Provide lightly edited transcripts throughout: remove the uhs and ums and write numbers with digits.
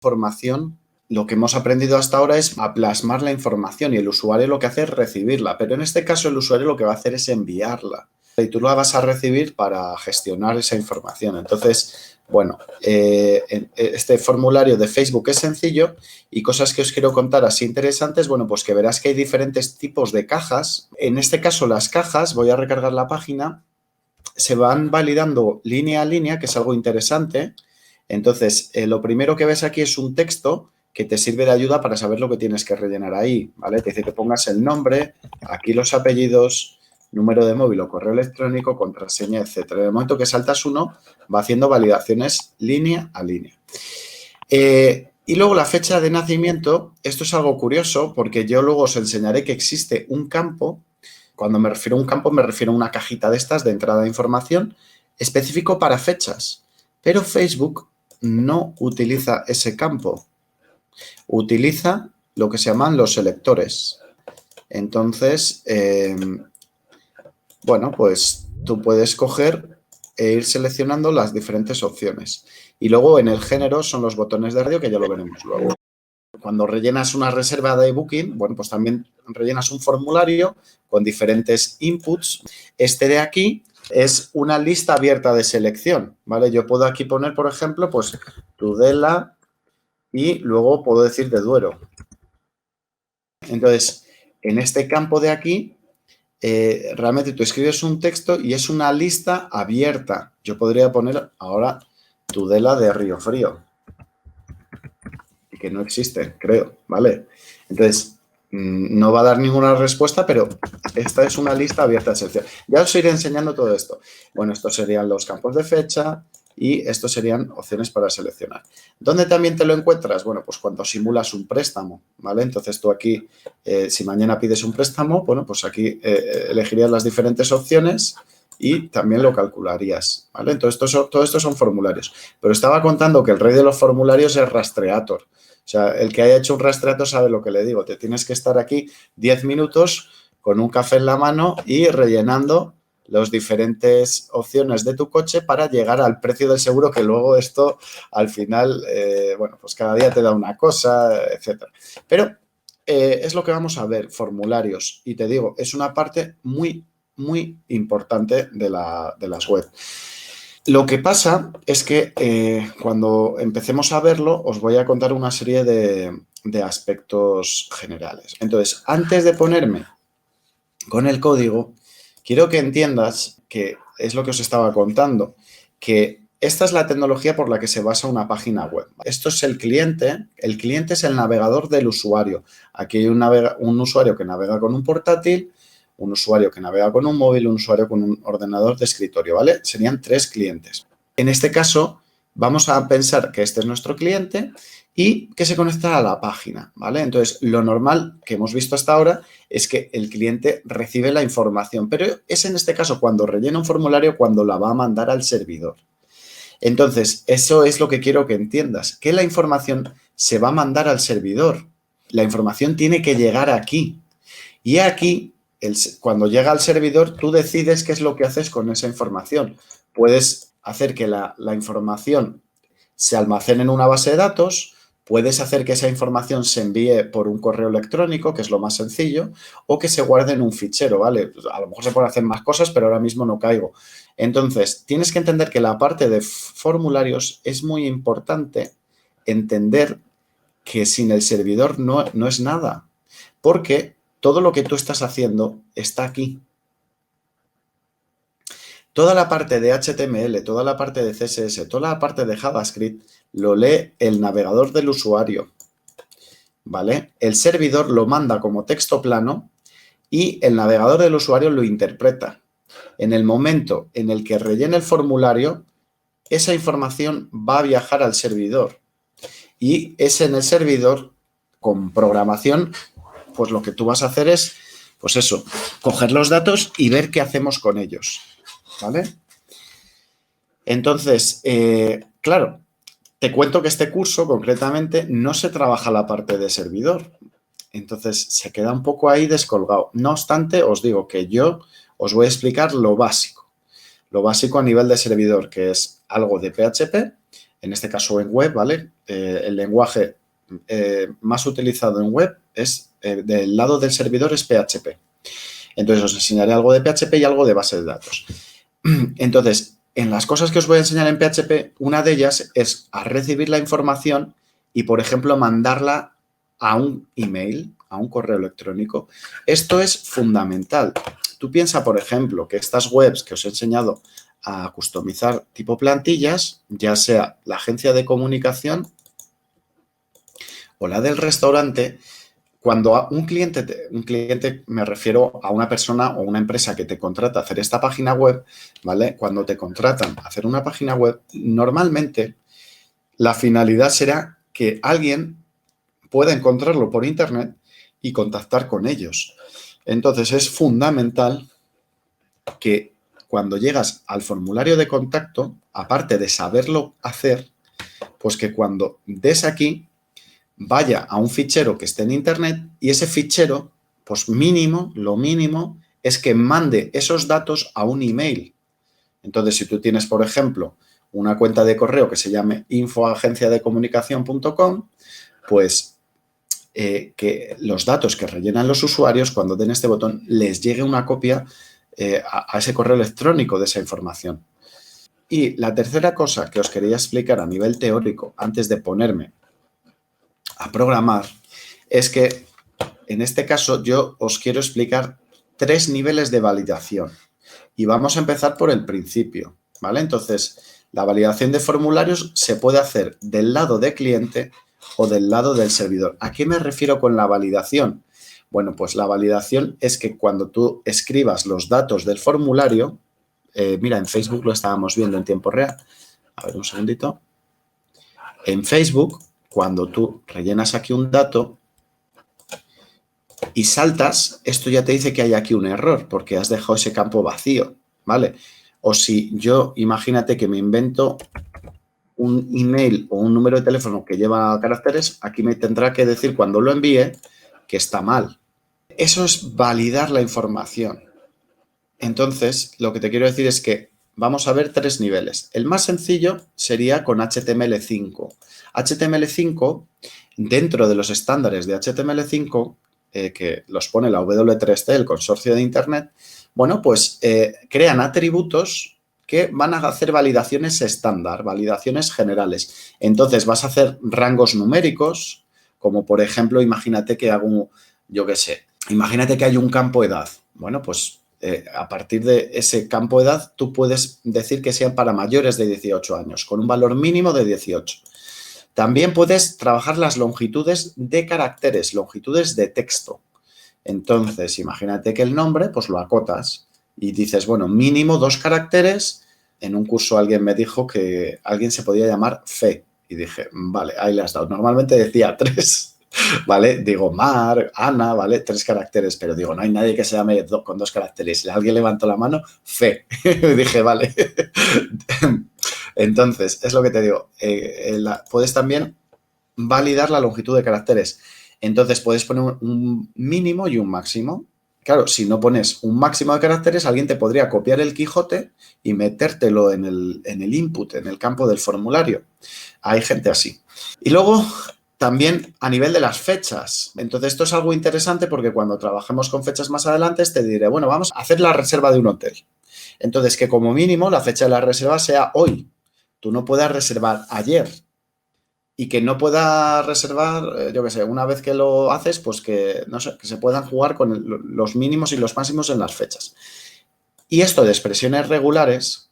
información, lo que hemos aprendido hasta ahora es a plasmar la información y el usuario lo que hace es recibirla, pero en este caso el usuario lo que va a hacer es enviarla y tú la vas a recibir para gestionar esa información. Entonces, bueno, este formulario de Facebook es sencillo y cosas que os quiero contar así interesantes, bueno, pues que verás que hay diferentes tipos de cajas. En este caso, las cajas, voy a recargar la página, se van validando línea a línea, que es algo interesante. Entonces, lo primero que ves aquí es un texto que te sirve de ayuda para saber lo que tienes que rellenar ahí, ¿vale? Te dice que pongas el nombre, aquí los apellidos, número de móvil o correo electrónico, contraseña, etcétera. En el momento que saltas uno, va haciendo validaciones línea a línea. Y luego la fecha de nacimiento, esto es algo curioso porque yo luego os enseñaré que existe un campo. Cuando me refiero a un campo, me refiero a una cajita de estas de entrada de información específico para fechas. Pero Facebook no utiliza ese campo. Utiliza lo que se llaman los selectores. Entonces, bueno, pues tú puedes coger e ir seleccionando las diferentes opciones. Y luego en el género son los botones de radio, que ya lo veremos luego. Cuando rellenas una reserva de Booking, bueno, pues también rellenas un formulario con diferentes inputs. Este de aquí es una lista abierta de selección, ¿vale? Yo puedo aquí poner, por ejemplo, pues Tudela y luego puedo decir de Duero. Entonces, en este campo de aquí, realmente tú escribes un texto y es una lista abierta. Yo podría poner ahora Tudela de Río Frío, que no existe, creo, ¿vale? Entonces, no va a dar ninguna respuesta, pero esta es una lista abierta de selección. Ya os iré enseñando todo esto. Bueno, estos serían los campos de fecha y estos serían opciones para seleccionar. ¿Dónde también te lo encuentras? Bueno, pues cuando simulas un préstamo, ¿vale? Entonces tú aquí, si mañana pides un préstamo, bueno, pues aquí elegirías las diferentes opciones y también lo calcularías, ¿vale? Entonces, todo esto son formularios. Pero estaba contando que el rey de los formularios es Rastreator. O sea, el que haya hecho un Rastreator sabe lo que le digo. Te tienes que estar aquí 10 minutos con un café en la mano y rellenando las diferentes opciones de tu coche para llegar al precio del seguro, que luego esto al final, bueno, pues cada día te da una cosa, etcétera. Pero es lo que vamos a ver, formularios. Y te digo, es una parte muy importante de las web. Lo que pasa es que cuando empecemos a verlo, os voy a contar una serie de aspectos generales. Entonces, antes de ponerme con el código, quiero que entiendas que es lo que os estaba contando, que esta es la tecnología por la que se basa una página web. Esto es el cliente es el navegador del usuario. Aquí hay un usuario que navega con un portátil, un usuario que navega con un móvil, un usuario con un ordenador de escritorio, ¿vale? Serían 3 clientes. En este caso, vamos a pensar que este es nuestro cliente y que se conecta a la página, ¿vale? Entonces, lo normal que hemos visto hasta ahora es que el cliente recibe la información, pero es en este caso cuando rellena un formulario cuando la va a mandar al servidor. Entonces, eso es lo que quiero que entiendas, que la información se va a mandar al servidor. La información tiene que llegar aquí. Y aquí, cuando llega al servidor, tú decides qué es lo que haces con esa información. Puedes hacer que la información se almacene en una base de datos, puedes hacer que esa información se envíe por un correo electrónico, que es lo más sencillo, o que se guarde en un fichero, ¿vale? A lo mejor se pueden hacer más cosas, pero ahora mismo no caigo. Entonces, tienes que entender que la parte de formularios es muy importante entender que sin el servidor no es nada, porque todo lo que tú estás haciendo está aquí. Toda la parte de HTML, toda la parte de CSS, toda la parte de JavaScript lo lee el navegador del usuario, ¿vale? El servidor lo manda como texto plano y el navegador del usuario lo interpreta. En el momento en el que rellene el formulario, esa información va a viajar al servidor y es en el servidor con programación, pues lo que tú vas a hacer es, pues eso, coger los datos y ver qué hacemos con ellos, ¿vale? Entonces, claro, te cuento que este curso concretamente no se trabaja la parte de servidor. Entonces, se queda un poco ahí descolgado. No obstante, os digo que yo os voy a explicar lo básico. Lo básico a nivel de servidor, que es algo de PHP, en este caso en web, ¿vale? El lenguaje más utilizado en web es del lado del servidor es PHP. Entonces os enseñaré algo de PHP y algo de base de datos. Entonces, en las cosas que os voy a enseñar en PHP, una de ellas es a recibir la información y, por ejemplo, mandarla a un email, a un correo electrónico. Esto es fundamental. Tú piensa, por ejemplo, que estas webs que os he enseñado a customizar tipo plantillas, ya sea la agencia de comunicación o la del restaurante, cuando un cliente me refiero a una persona o una empresa que te contrata a hacer esta página web, ¿vale? Cuando te contratan a hacer una página web, normalmente la finalidad será que alguien pueda encontrarlo por internet y contactar con ellos. Entonces es fundamental que cuando llegas al formulario de contacto, aparte de saberlo hacer, pues que cuando des aquí vaya a un fichero que esté en internet y ese fichero, pues mínimo, lo mínimo es que mande esos datos a un email. Entonces, si tú tienes, por ejemplo, una cuenta de correo que se llame info@agenciadecomunicacion.com, pues que los datos que rellenan los usuarios, cuando den este botón, les llegue una copia a ese correo electrónico de esa información. Y la tercera cosa que os quería explicar a nivel teórico, antes de ponerme a programar, es que en este caso yo os quiero explicar 3 niveles de validación y vamos a empezar por el principio, ¿vale? Entonces, la validación de formularios se puede hacer del lado de cliente o del lado del servidor. ¿A qué me refiero con la validación? Bueno, pues la validación es que cuando tú escribas los datos del formulario, mira, en Facebook lo estábamos viendo en tiempo real. A ver, un segundito. En Facebook, cuando tú rellenas aquí un dato y saltas, esto ya te dice que hay aquí un error porque has dejado ese campo vacío, ¿vale? O si yo, imagínate que me invento un email o un número de teléfono que lleva caracteres, aquí me tendrá que decir cuando lo envíe que está mal. Eso es validar la información. Entonces, lo que te quiero decir es que vamos a ver 3 niveles. El más sencillo sería con HTML5. HTML5, dentro de los estándares de HTML5, que los pone la W3C, el consorcio de Internet, bueno, pues crean atributos que van a hacer validaciones estándar, validaciones generales. Entonces, vas a hacer rangos numéricos, como por ejemplo, imagínate que hago, yo qué sé, imagínate que hay un campo edad. Bueno, pues a partir de ese campo de edad, tú puedes decir que sean para mayores de 18 años, con un valor mínimo de 18. También puedes trabajar las longitudes de caracteres, longitudes de texto. Entonces, imagínate que el nombre, pues lo acotas y dices, bueno, mínimo 2 caracteres. En un curso alguien me dijo que alguien se podía llamar Fe. Y dije, vale, ahí le has dado. Normalmente decía 3. ¿Vale? Digo, Mar, Ana, ¿vale? 3 caracteres, pero digo, no hay nadie que se llame con 2 caracteres. Y alguien levantó la mano, Fe. Dije, vale. Entonces, es lo que te digo. Puedes también validar la longitud de caracteres. Entonces, puedes poner un mínimo y un máximo. Claro, si no pones un máximo de caracteres, alguien te podría copiar el Quijote y metértelo en el input, en el campo del formulario. Hay gente así. Y luego, también a nivel de las fechas. Entonces, esto es algo interesante porque cuando trabajemos con fechas más adelante, te diré, bueno, vamos a hacer la reserva de un hotel. Entonces, que como mínimo la fecha de la reserva sea hoy. Tú no puedas reservar ayer. Y que no pueda reservar, yo qué sé, una vez que lo haces, pues que, no sé, que se puedan jugar con los mínimos y los máximos en las fechas. Y esto de expresiones regulares,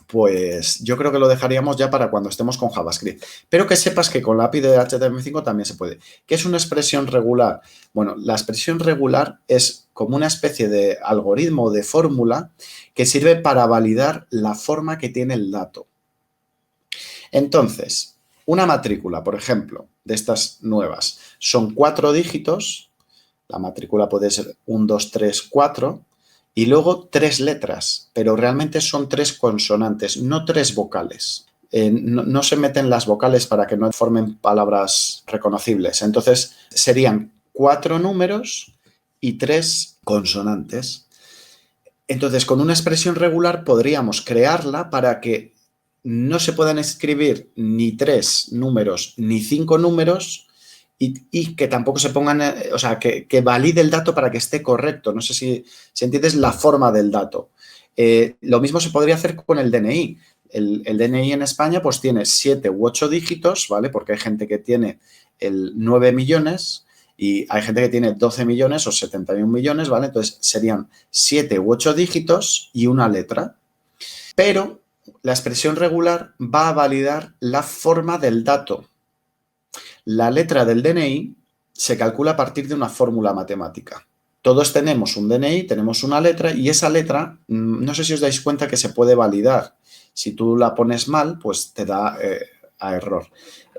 pues yo creo que lo dejaríamos ya para cuando estemos con JavaScript. Pero que sepas que con la API de HTML5 también se puede. ¿Qué es una expresión regular? Bueno, la expresión regular es como una especie de algoritmo o de fórmula que sirve para validar la forma que tiene el dato. Entonces, una matrícula, por ejemplo, de estas nuevas, son 4 dígitos. La matrícula puede ser 1, 2, 3, 4. Y luego 3 letras, pero realmente son 3 consonantes, no 3 vocales. No se meten las vocales para que no formen palabras reconocibles. Entonces, serían 4 números y 3 consonantes. Entonces, con una expresión regular podríamos crearla para que no se puedan escribir ni 3 números ni 5 números y que tampoco se pongan, o sea, que valide el dato para que esté correcto. No sé si entiendes la forma del dato. Lo mismo se podría hacer con el DNI. El DNI en España pues tiene 7 u 8 dígitos, ¿vale? Porque hay gente que tiene el 9 millones y hay gente que tiene 12 millones o 71 millones, ¿vale? Entonces serían 7 u 8 dígitos y una letra. Pero la expresión regular va a validar la forma del dato. La letra del DNI se calcula a partir de una fórmula matemática. Todos tenemos un DNI, tenemos una letra y esa letra, no sé si os dais cuenta que se puede validar. Si tú la pones mal, pues te da a error.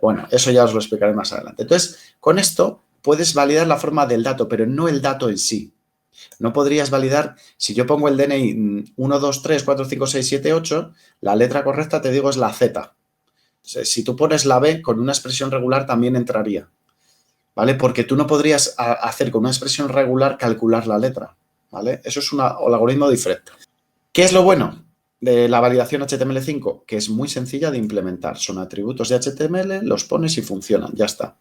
Bueno, eso ya os lo explicaré más adelante. Entonces, con esto puedes validar la forma del dato, pero no el dato en sí. No podrías validar, si yo pongo el DNI 1, 2, 3, 4, 5, 6, 7, 8, la letra correcta te digo es la Z. Si tú pones la B con una expresión regular también entraría, ¿vale? Porque tú no podrías hacer con una expresión regular calcular la letra, ¿vale? Eso es un algoritmo diferente. ¿Qué es lo bueno de la validación HTML5? Que es muy sencilla de implementar. Son atributos de HTML, los pones y funcionan, ya está.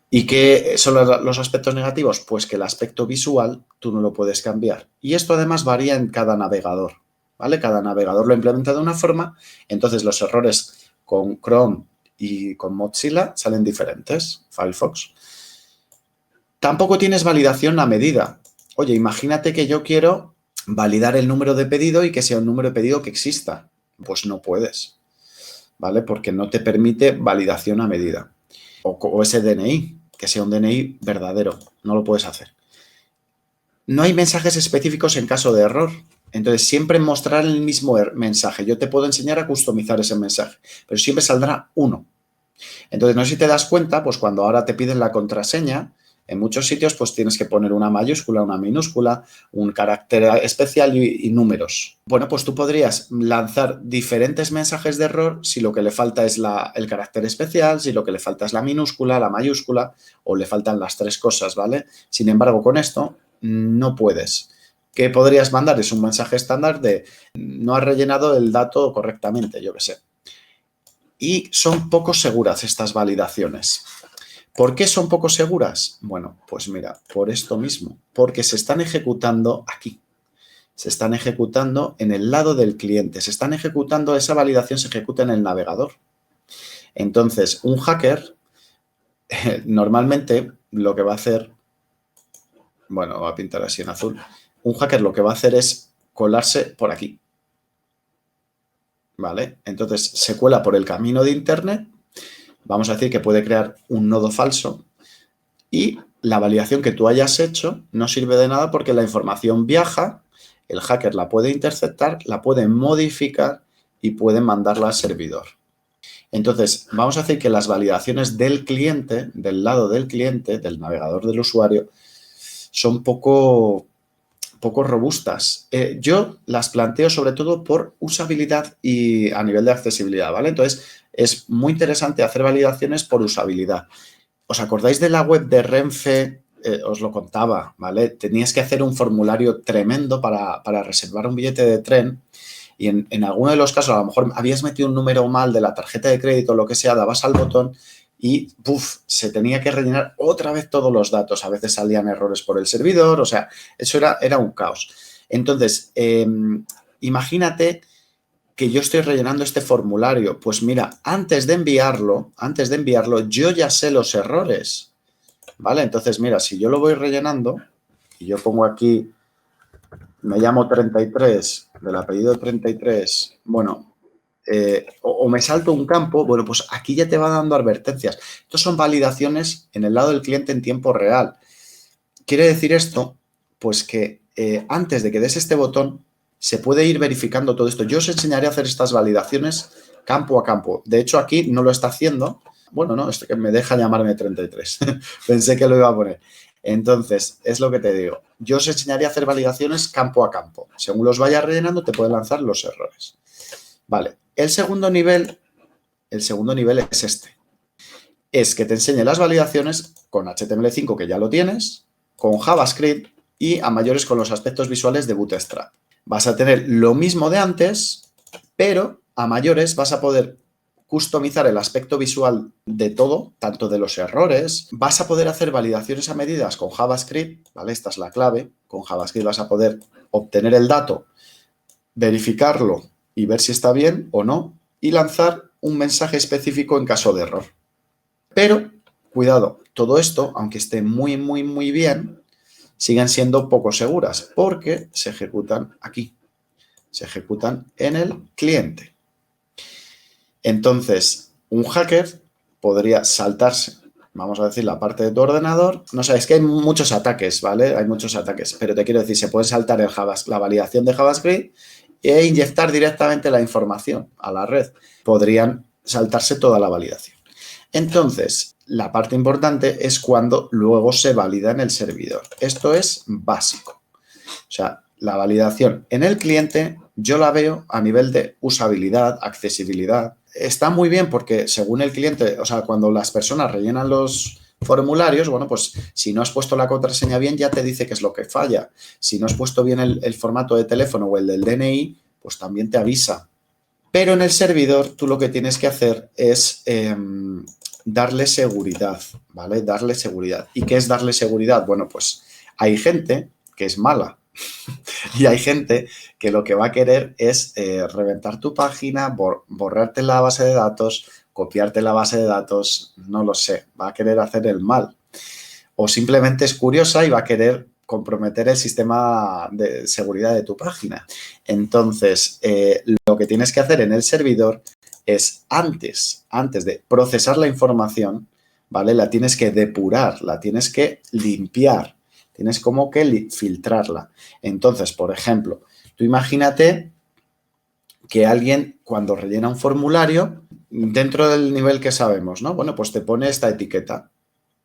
¿Y qué son los aspectos negativos? Pues que el aspecto visual tú no lo puedes cambiar. Y esto además varía en cada navegador, ¿vale? Cada navegador lo implementa de una forma, entonces los errores con Chrome y con Mozilla salen diferentes, Firefox. Tampoco tienes validación a medida. Oye, imagínate que yo quiero validar el número de pedido y que sea un número de pedido que exista. Pues no puedes, ¿vale? Porque no te permite validación a medida. O ese DNI, que sea un DNI verdadero. No lo puedes hacer. No hay mensajes específicos en caso de error. Entonces, siempre mostrar el mismo mensaje. Yo te puedo enseñar a customizar ese mensaje, pero siempre saldrá uno. Entonces, no sé si te das cuenta, pues cuando ahora te piden la contraseña, en muchos sitios pues tienes que poner una mayúscula, una minúscula, un carácter especial y números. Bueno, pues tú podrías lanzar diferentes mensajes de error si lo que le falta es el carácter especial, si lo que le falta es la minúscula, la mayúscula o le faltan las 3 cosas, ¿vale? Sin embargo, con esto no puedes. ¿Qué podrías mandar? Es un mensaje estándar de no has rellenado el dato correctamente, yo qué sé. Y son poco seguras estas validaciones. ¿Por qué son poco seguras? Bueno, pues mira, por esto mismo, porque se están ejecutando aquí. Se están ejecutando en el lado del cliente. Se están ejecutando, esa validación se ejecuta en el navegador. Entonces, un hacker normalmente lo que va a hacer, bueno, voy a pintar así en azul, un hacker lo que va a hacer es colarse por aquí. ¿Vale? Entonces, se cuela por el camino de Internet. Vamos a decir que puede crear un nodo falso y la validación que tú hayas hecho no sirve de nada porque la información viaja, el hacker la puede interceptar, la puede modificar y puede mandarla al servidor. Entonces, vamos a decir que las validaciones del cliente, del lado del cliente, del navegador del usuario, son poco robustas. Yo las planteo sobre todo por usabilidad y a nivel de accesibilidad, ¿vale? Entonces, es muy interesante hacer validaciones por usabilidad. ¿Os acordáis de la web de Renfe? Os lo contaba, ¿vale? Tenías que hacer un formulario tremendo para reservar un billete de tren y en alguno de los casos a lo mejor habías metido un número mal de la tarjeta de crédito o lo que sea, dabas al botón y se tenía que rellenar otra vez todos los datos. A veces salían errores por el servidor, o sea, eso era un caos. Entonces, imagínate que yo estoy rellenando este formulario. Pues mira, antes de enviarlo, yo ya sé los errores, ¿vale? Entonces, mira, si yo lo voy rellenando y yo pongo aquí, me llamo 33, del apellido 33, bueno, o me salto un campo, bueno, pues aquí ya te va dando advertencias. Estos son validaciones en el lado del cliente en tiempo real. ¿Quiere decir esto? Pues que antes de que des este botón, se puede ir verificando todo esto. Yo os enseñaré a hacer estas validaciones campo a campo. De hecho, aquí no lo está haciendo. Bueno, no, es que me deja llamarme 33. Pensé que lo iba a poner. Entonces, es lo que te digo. Yo os enseñaré a hacer validaciones campo a campo. Según los vayas rellenando, te pueden lanzar los errores. Vale. El segundo nivel es este. Es que te enseñe las validaciones con HTML5, que ya lo tienes, con JavaScript y a mayores con los aspectos visuales de Bootstrap. Vas a tener lo mismo de antes, pero a mayores vas a poder customizar el aspecto visual de todo, tanto de los errores. Vas a poder hacer validaciones a medidas con JavaScript, ¿vale? Esta es la clave. Con JavaScript vas a poder obtener el dato, verificarlo y ver si está bien o no, y lanzar un mensaje específico en caso de error. Pero, cuidado, todo esto, aunque esté muy, muy, muy bien, siguen siendo poco seguras porque se ejecutan aquí. Se ejecutan en el cliente. Entonces, un hacker podría saltarse, vamos a decir, la parte de tu ordenador. No sé, es que hay muchos ataques, ¿vale? Hay muchos ataques, pero te quiero decir, se puede saltar la validación de JavaScript e inyectar directamente la información a la red. Podrían saltarse toda la validación. Entonces, la parte importante es cuando luego se valida en el servidor. Esto es básico. O sea, la validación en el cliente yo la veo a nivel de usabilidad, accesibilidad. Está muy bien porque según el cliente, o sea, cuando las personas rellenan los formularios, bueno, pues si no has puesto la contraseña bien ya te dice qué es lo que falla. Si no has puesto bien el formato de teléfono o el del DNI, pues también te avisa. Pero en el servidor tú lo que tienes que hacer es darle seguridad, ¿vale? Darle seguridad. ¿Y qué es darle seguridad? Bueno, pues hay gente que es mala y hay gente que lo que va a querer es reventar tu página, borrarte la base de datos, copiarte la base de datos, no lo sé, va a querer hacer el mal. O simplemente es curiosa y va a querer comprometer el sistema de seguridad de tu página. Entonces, lo que tienes que hacer en el servidor es antes de procesar la información, ¿vale? La tienes que depurar, la tienes que limpiar, tienes como que filtrarla. Entonces, por ejemplo, tú imagínate que alguien cuando rellena un formulario, dentro del nivel que sabemos, ¿no? Bueno, pues te pone esta etiqueta,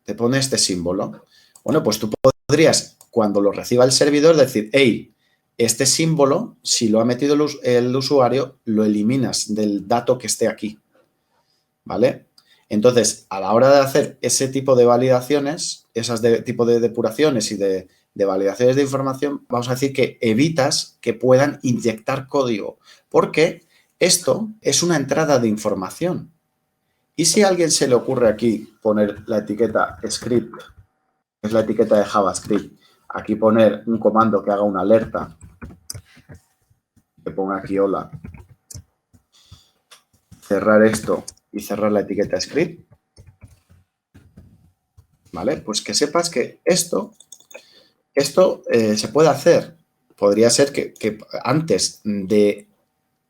te pone este símbolo. Bueno, pues tú podrías, cuando lo reciba el servidor, decir, hey, este símbolo, si lo ha metido el usuario, lo eliminas del dato que esté aquí, ¿vale? Entonces, a la hora de hacer ese tipo de validaciones, tipo de depuraciones y de validaciones de información, vamos a decir que evitas que puedan inyectar código, porque esto es una entrada de información. ¿Y si a alguien se le ocurre aquí poner la etiqueta script, que es la etiqueta de JavaScript, aquí poner un comando que haga una alerta, que ponga aquí hola, cerrar esto y cerrar la etiqueta script, ¿vale? Pues que sepas que esto se puede hacer. Podría ser que antes de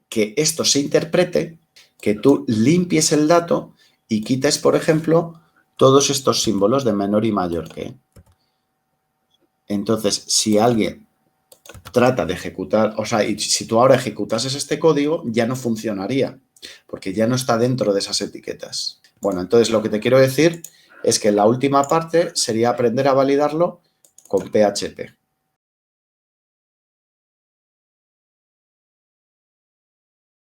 que esto se interprete, que tú limpies el dato y quites, por ejemplo, todos estos símbolos de menor y mayor que. Entonces, si alguien trata de ejecutar, o sea, y si tú ahora ejecutases este código, ya no funcionaría, porque ya no está dentro de esas etiquetas. Bueno, entonces lo que te quiero decir es que la última parte sería aprender a validarlo con PHP.